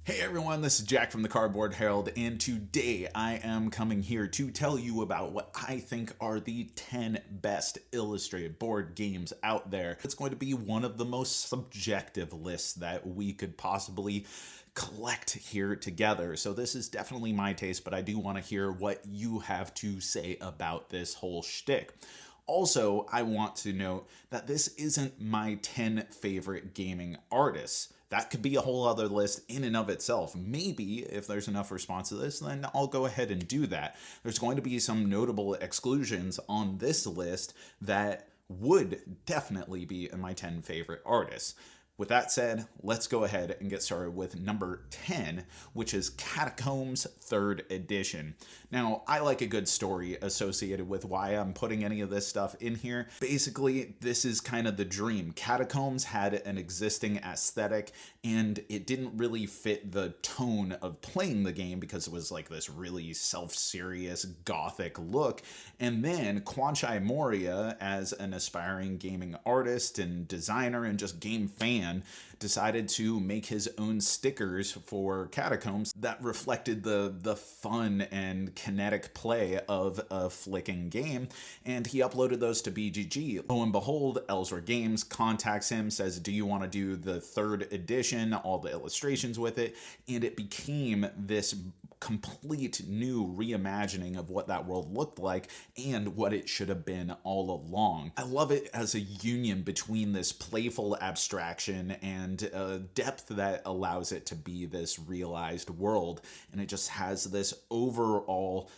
Hey everyone, this is Jack from the Cardboard Herald, and today I am coming here to tell you about what I think are the 10 best illustrated board games out there. It's going to be one of the most subjective lists that we could possibly collect here together. So this is definitely my taste, but I do want to hear what you have to say about this whole shtick. Also, I want to note that this isn't my 10 favorite gaming artists. That could be a whole other list in and of itself. Maybe, if there's enough response to this, then I'll go ahead and do that. There's going to be some notable exclusions on this list that would definitely be in my 10 favorite artists. With that said, let's go ahead and get started with number 10, which is Catacombs 3rd Edition. Now, I like a good story associated with why I'm putting any of this stuff in here. Basically, this is kind of the dream. Catacombs had an existing aesthetic, and it didn't really fit the tone of playing the game because it was like this really self-serious gothic look. And then Kwanchai Moria, as an aspiring gaming artist and designer and just game fan, decided to make his own stickers for Catacombs that reflected the fun and kinetic play of a flicking game, and he uploaded those to BGG. Lo and behold, Ellsworth Games contacts him, says, do you want to do the 3rd edition, all the illustrations with it? And it became this complete new reimagining of what that world looked like and what it should have been all along. I love it as a union between this playful abstraction and depth that allows it to be this realized world, and it just has this overall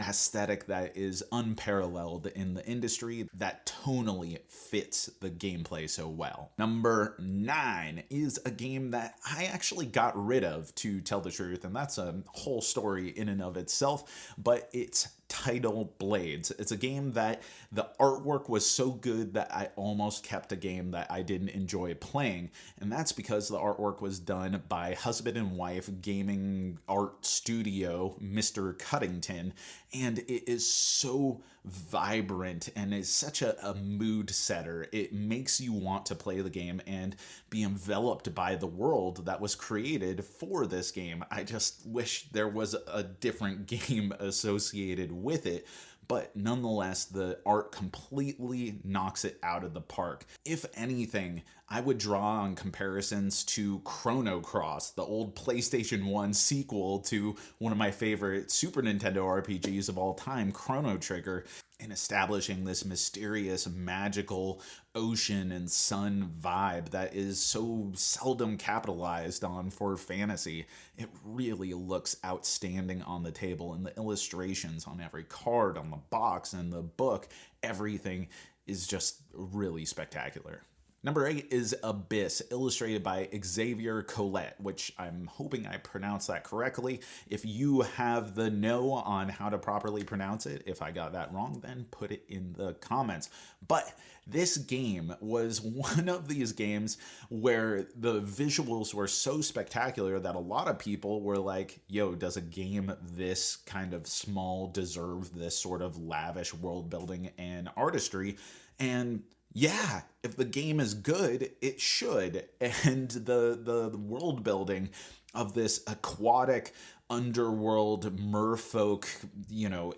aesthetic that is unparalleled in the industry that tonally fits the gameplay so well. Number 9 is a game that I actually got rid of, to tell the truth, and that's a whole story in and of itself, but it's Tidal Blades. It's a game that the artwork was so good that I almost kept a game that I didn't enjoy playing, and that's because the artwork was done by husband and wife gaming art studio Mr. Cuddington, and it is so vibrant and is such a mood setter. It makes you want to play the game and be enveloped by the world that was created for this game. I just wish there was a different game associated with it, but nonetheless, the art completely knocks it out of the park. If anything, I would draw on comparisons to Chrono Cross, the old PlayStation 1 sequel to one of my favorite Super Nintendo RPGs of all time, Chrono Trigger, in establishing this mysterious, magical ocean and sun vibe that is so seldom capitalized on for fantasy. It really looks outstanding on the table, and the illustrations on every card, on the box, and the book, everything is just really spectacular. Number 8 is Abyss, illustrated by Xavier Colette, which I'm hoping I pronounced that correctly. If you have the know on how to properly pronounce it, if I got that wrong, then put it in the comments. But this game was one of these games where the visuals were so spectacular that a lot of people were like, yo, does a game this kind of small deserve this sort of lavish world building and artistry? And yeah, if the game is good, it should. And the world building of this aquatic underworld merfolk,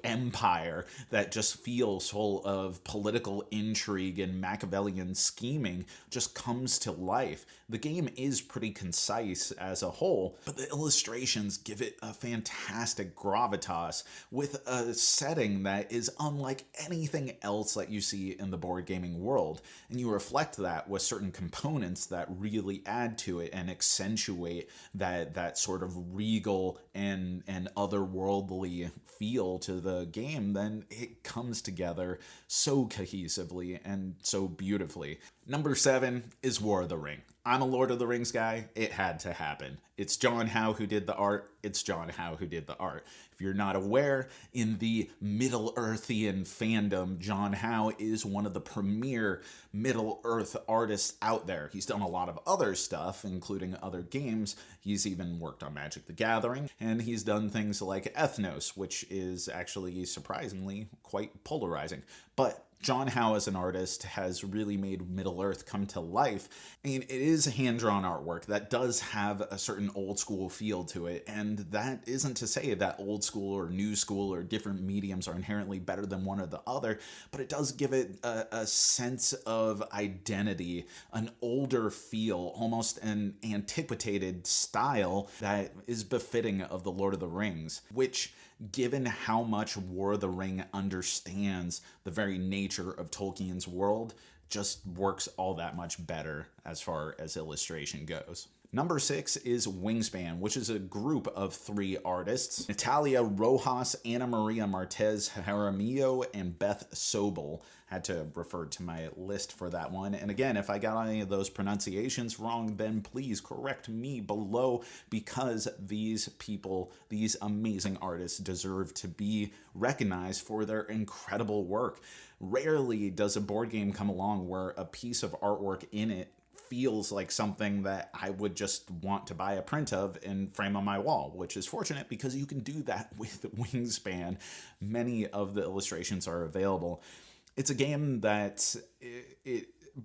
empire that just feels full of political intrigue and Machiavellian scheming just comes to life. The game is pretty concise as a whole, but the illustrations give it a fantastic gravitas with a setting that is unlike anything else that you see in the board gaming world. And you reflect that with certain components that really add to it and accentuate that sort of regal and otherworldly feel to the game, then it comes together so cohesively and so beautifully. Number 7 is War of the Ring. I'm a Lord of the Rings guy. It had to happen. It's John Howe who did the art. It's John Howe who did the art. If you're not aware, in the Middle-earthian fandom, John Howe is one of the premier Middle-earth artists out there. He's done a lot of other stuff, including other games. He's even worked on Magic the Gathering, and he's done things like Ethnos, which is actually surprisingly quite polarizing. But John Howe as an artist has really made Middle-earth come to life. And it is hand-drawn artwork that does have a certain old school feel to it. And that isn't to say that old school or new school or different mediums are inherently better than one or the other, but it does give it a sense of identity, an older feel, almost an antiquated style that is befitting of the Lord of the Rings, which, given how much War of the Ring understands the very nature of Tolkien's world, just works all that much better as far as illustration goes. Number 6 is Wingspan, which is a group of 3 artists: Natalia Rojas, Ana Maria Martez Jaramillo, and Beth Sobel. Had to refer to my list for that one. And again, if I got any of those pronunciations wrong, then please correct me below, because these people, these amazing artists, deserve to be recognized for their incredible work. Rarely does a board game come along where a piece of artwork in it feels like something that I would just want to buy a print of and frame on my wall, which is fortunate because you can do that with Wingspan. Many of the illustrations are available. It's a game that,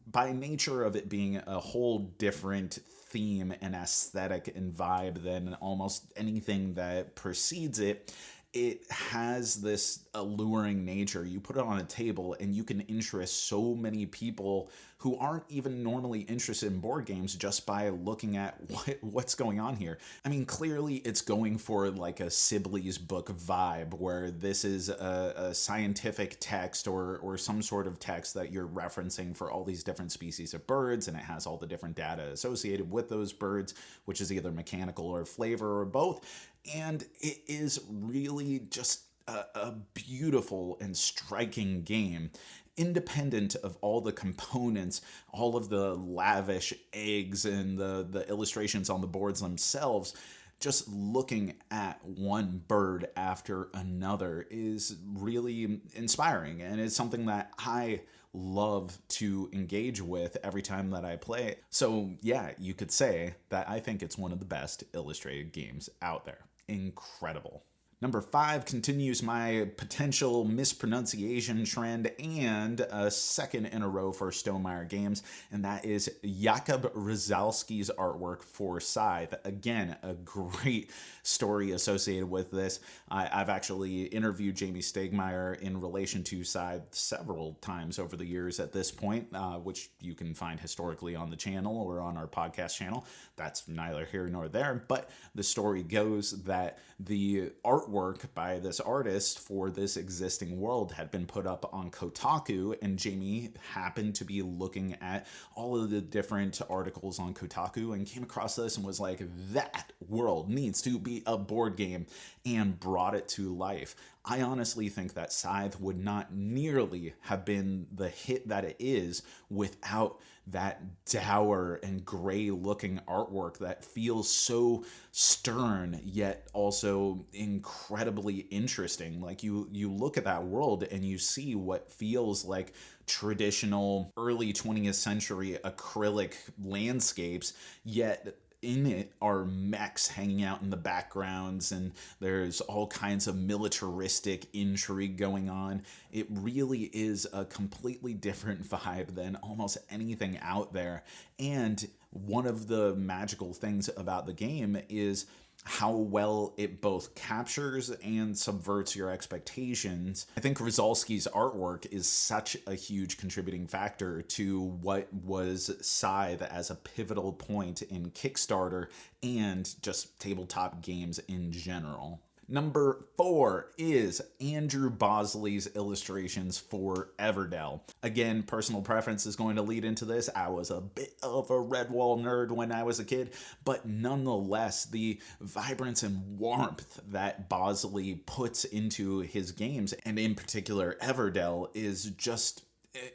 by nature of it being a whole different theme and aesthetic and vibe than almost anything that precedes it, it has this alluring nature. You put it on a table and you can interest so many people who aren't even normally interested in board games just by looking at what's going on here. I mean, clearly it's going for like a Sibley's book vibe, where this is a scientific text or some sort of text that you're referencing for all these different species of birds, and it has all the different data associated with those birds, which is either mechanical or flavor or both. And it is really just a beautiful and striking game, independent of all the components, all of the lavish eggs and the illustrations on the boards themselves. Just looking at one bird after another is really inspiring, and it's something that I love to engage with every time that I play. So yeah, you could say that I think it's one of the best illustrated games out there. Incredible. Number 5 continues my potential mispronunciation trend, and a second in a row for Stonemaier Games, and that is Jakub Ryszalski's artwork for Scythe. Again, a great story associated with this. I've actually interviewed Jamie Stegmaier in relation to Scythe several times over the years at this point, which you can find historically on the channel or on our podcast channel. That's neither here nor there, but the story goes that the artwork by this artist for this existing world had been put up on Kotaku, and Jamie happened to be looking at all of the different articles on Kotaku and came across this and was like, that world needs to be a board game, and brought it to life. I honestly think that Scythe would not nearly have been the hit that it is without that dour and gray looking artwork that feels so stern yet also incredibly interesting. Like you look at that world and you see what feels like traditional early 20th century acrylic landscapes, yet in it are mechs hanging out in the backgrounds, and there's all kinds of militaristic intrigue going on. It really is a completely different vibe than almost anything out there. And one of the magical things about the game is how well it both captures and subverts your expectations. I think Ryszalski's artwork is such a huge contributing factor to what was Scythe as a pivotal point in Kickstarter and just tabletop games in general. Number 4 is Andrew Bosley's illustrations for Everdell. Again, personal preference is going to lead into this. I was a bit of a Redwall nerd when I was a kid, but nonetheless, the vibrance and warmth that Bosley puts into his games, and in particular Everdell, is just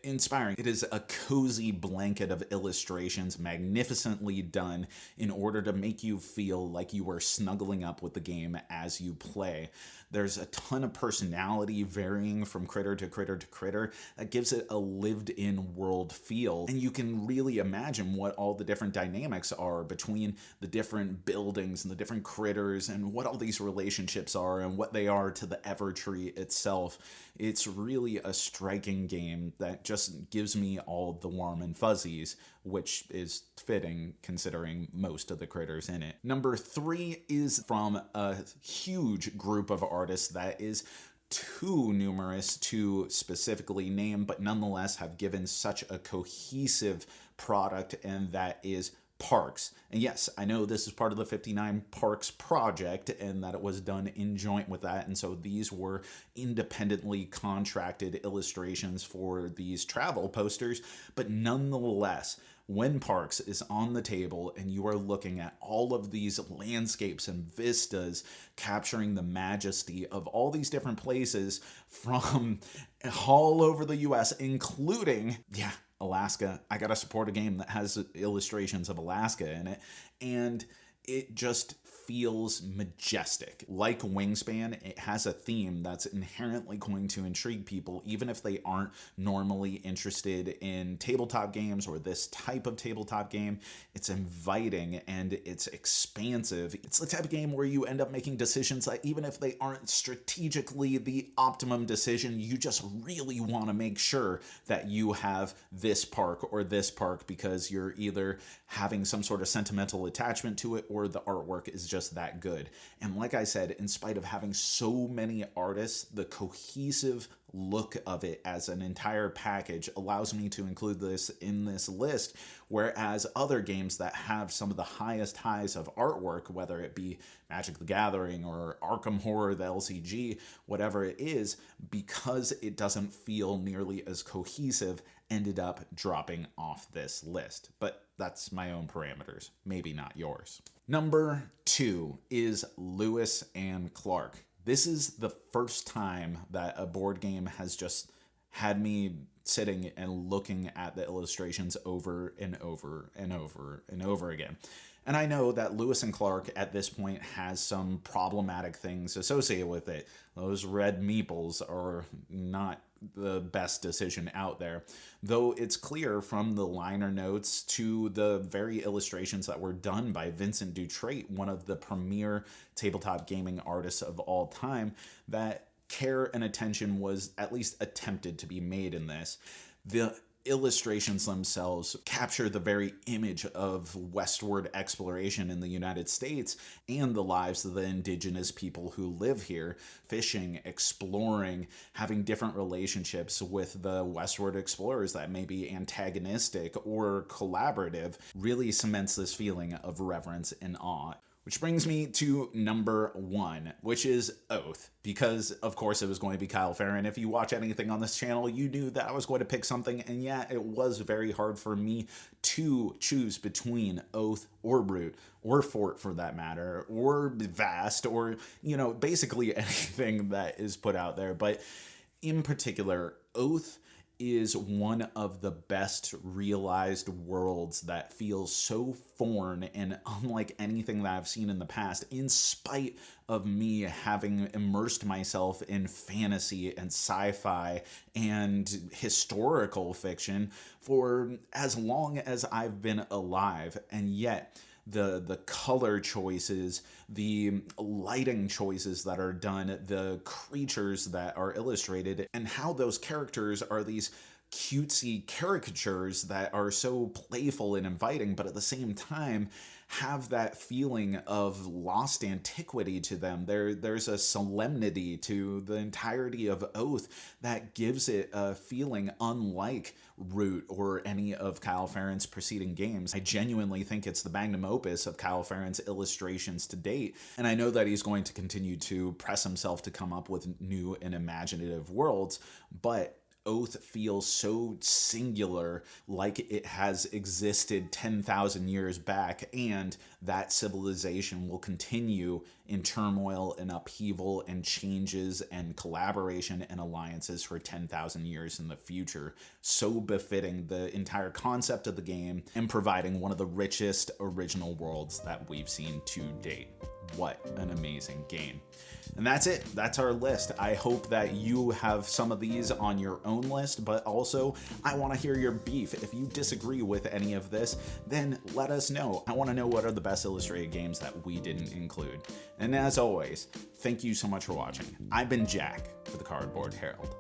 inspiring. It is a cozy blanket of illustrations, magnificently done in order to make you feel like you are snuggling up with the game as you play. There's a ton of personality varying from critter to critter to critter that gives it a lived-in world feel, and you can really imagine what all the different dynamics are between the different buildings and the different critters, and what all these relationships are and what they are to the Evertree itself. It's really a striking game that just gives me all the warm and fuzzies, which is fitting considering most of the critters in it. Number 3 is from a huge group of artists that is too numerous to specifically name, but nonetheless have given such a cohesive product, and that is Parks. And yes, I know this is part of the 59 Parks project and that it was done in joint with that, and so these were independently contracted illustrations for these travel posters, but nonetheless, when Parks is on the table and you are looking at all of these landscapes and vistas capturing the majesty of all these different places from all over the US, including, Alaska. I gotta support a game that has illustrations of Alaska in it, and it just feels majestic. Like Wingspan, it has a theme that's inherently going to intrigue people, even if they aren't normally interested in tabletop games or this type of tabletop game. It's inviting and it's expansive. It's the type of game where you end up making decisions that, even if they aren't strategically the optimum decision, you just really want to make sure that you have this park or this park because you're either having some sort of sentimental attachment to it or the artwork is just that good. And like I said, in spite of having so many artists, the cohesive look of it as an entire package allows me to include this in this list, whereas other games that have some of the highest highs of artwork, whether it be Magic the Gathering or Arkham Horror, the LCG, whatever it is, because it doesn't feel nearly as cohesive, ended up dropping off this list. But that's my own parameters, maybe not yours. Number 2 is Lewis and Clark. This is the first time that a board game has just had me sitting and looking at the illustrations over and over and over and over again. And I know that Lewis and Clark at this point has some problematic things associated with it. Those red meeples are not the best decision out there, though it's clear from the liner notes to the very illustrations that were done by Vincent Dutrait, one of the premier tabletop gaming artists of all time, that care and attention was at least attempted to be made in this. The illustrations themselves capture the very image of westward exploration in the United States and the lives of the indigenous people who live here, fishing, exploring, having different relationships with the westward explorers that may be antagonistic or collaborative, really cements this feeling of reverence and awe. Which brings me to number 1, which is Oath, because of course it was going to be Kyle Farron. If you watch anything on this channel, you knew that I was going to pick something, and yeah, it was very hard for me to choose between Oath or Brute, or Fort for that matter, or Vast, or, basically anything that is put out there. But in particular, Oath is one of the best realized worlds that feels so foreign and unlike anything that I've seen in the past, in spite of me having immersed myself in fantasy and sci-fi and historical fiction for as long as I've been alive. And yet the color choices, the lighting choices that are done, the creatures that are illustrated, and how those characters are these cutesy caricatures that are so playful and inviting, but at the same time have that feeling of lost antiquity to them. There's a solemnity to the entirety of Oath that gives it a feeling unlike Root or any of Kyle Farron's preceding games. I genuinely think it's the magnum opus of Kyle Farron's illustrations to date, and I know that he's going to continue to press himself to come up with new and imaginative worlds, but Oath feels so singular, like it has existed 10,000 years back, and that civilization will continue in turmoil and upheaval and changes and collaboration and alliances for 10,000 years in the future. So befitting the entire concept of the game and providing one of the richest original worlds that we've seen to date. What an amazing game. And that's it. That's our list. I hope that you have some of these on your own list, but also I want to hear your beef. If you disagree with any of this, then let us know. I want to know what are the best illustrated games that we didn't include. And as always, thank you so much for watching. I've been Jack for the Cardboard Herald.